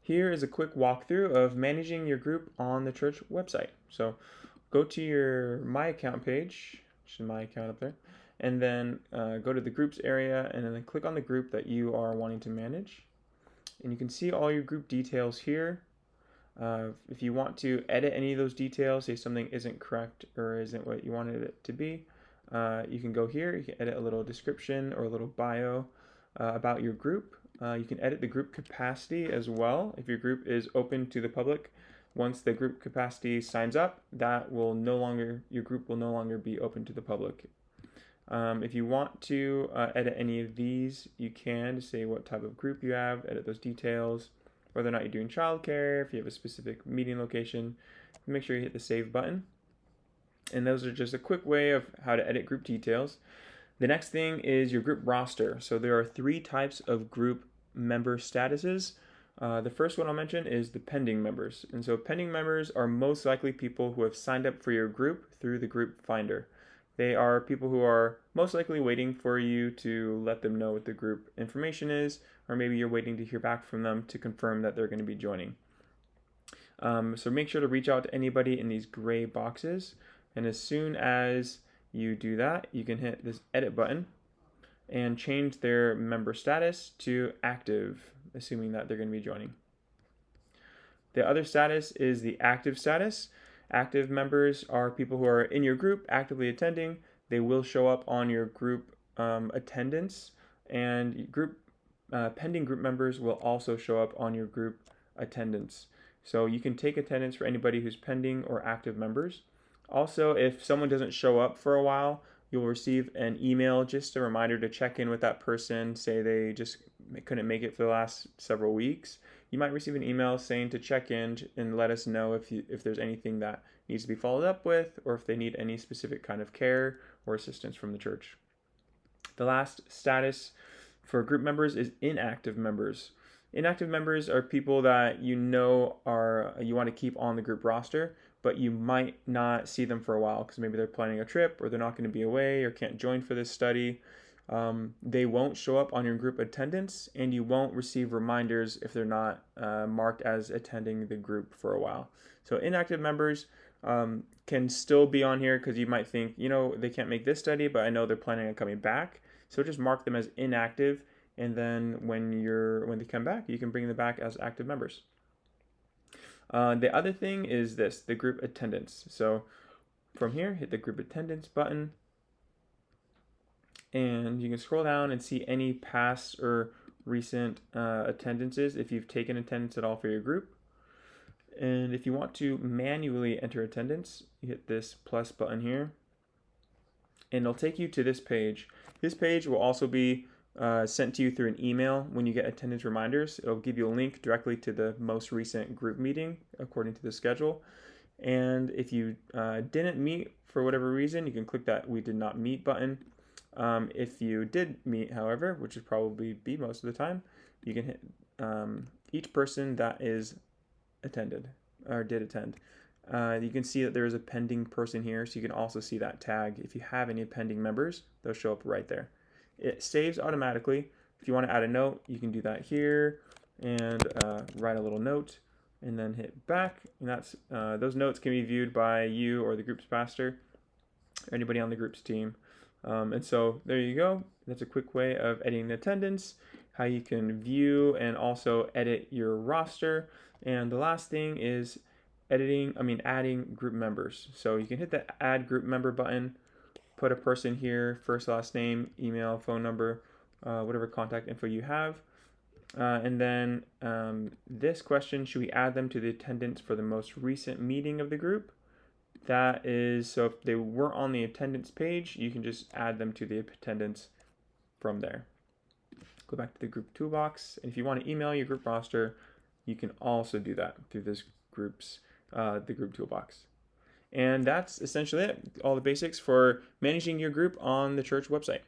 Here is a quick walkthrough of managing your group on the church website. So go to your My Account page, which is My Account up there, and then go to the groups area and then click on the group that you are wanting to manage. And you can see all your group details here. If you want to edit any of those details, say something isn't correct or isn't what you wanted it to be, you can go here. You can edit a little description or a little bio about your group. You can edit the group capacity as well. If your group is open to the public, once the group capacity signs up, your group will no longer be open to the public. If you want to edit any of these, you can say what type of group you have, edit those details, whether or not you're doing childcare, if you have a specific meeting location. Make sure you hit the save button. And those are just a quick way of how to edit group details. The next thing is your group roster. So there are 3 types of group member statuses. The first one I'll mention is the pending members. And so pending members are most likely people who have signed up for your group through the group finder. They are people who are most likely waiting for you to let them know what the group information is, or maybe you're waiting to hear back from them to confirm that they're going to be joining. So make sure to reach out to anybody in these gray boxes. And as soon as you do that, you can hit this edit button and change their member status to active, assuming that they're going to be joining. The other status is the active status. Active members are people who are in your group actively attending. They will show up on your group attendance, and pending group members will also show up on your group attendance. So you can take attendance for anybody who's pending or active members. Also, if someone doesn't show up for a while, you'll receive an email, just a reminder to check in with that person, say they just couldn't make it for the last several weeks. You might receive an email saying to check in and let us know if there's anything that needs to be followed up with, or if they need any specific kind of care or assistance from the church. The last status for group members is inactive members. Inactive members are people that you want to keep on the group roster, but you might not see them for a while because maybe they're planning a trip, or they're not going to be away, or can't join for this study. They won't show up on your group attendance, and you won't receive reminders if they're not marked as attending the group for a while. So inactive members can still be on here because you might think, they can't make this study, but I know they're planning on coming back. So just mark them as inactive, and then when they come back, you can bring them back as active members. The other thing is the group attendance. So from here, hit the group attendance button, and you can scroll down and see any past or recent attendances if you've taken attendance at all for your group. And if you want to manually enter attendance, you hit this plus button here, and it'll take you to this page. This page will also be sent to you through an email when you get attendance reminders. It'll give you a link directly to the most recent group meeting according to the schedule. And if you didn't meet for whatever reason, you can click that "We did not meet" button. If you did meet, however, which would probably be most of the time, you can hit each person that is attended or did attend. You can see that there is a pending person here, so you can also see that tag. If you have any pending members, they'll show up right there. It saves automatically. If you want to add a note, you can do that here and write a little note and then hit back. And that's those notes can be viewed by you or the group's pastor or anybody on the group's team. And so there you go. That's a quick way of editing attendance, how you can view and also edit your roster. And the last thing is adding group members. So you can hit the add group member button, put a person here, first, last name, email, phone number, whatever contact info you have. And then this question, should we add them to the attendance for the most recent meeting of the group? That is, so if they weren't on the attendance page, you can just add them to the attendance from there. Go back to the group toolbox, and if you want to email your group roster, you can also do that through this the group toolbox. And that's essentially it, all the basics for managing your group on the church website.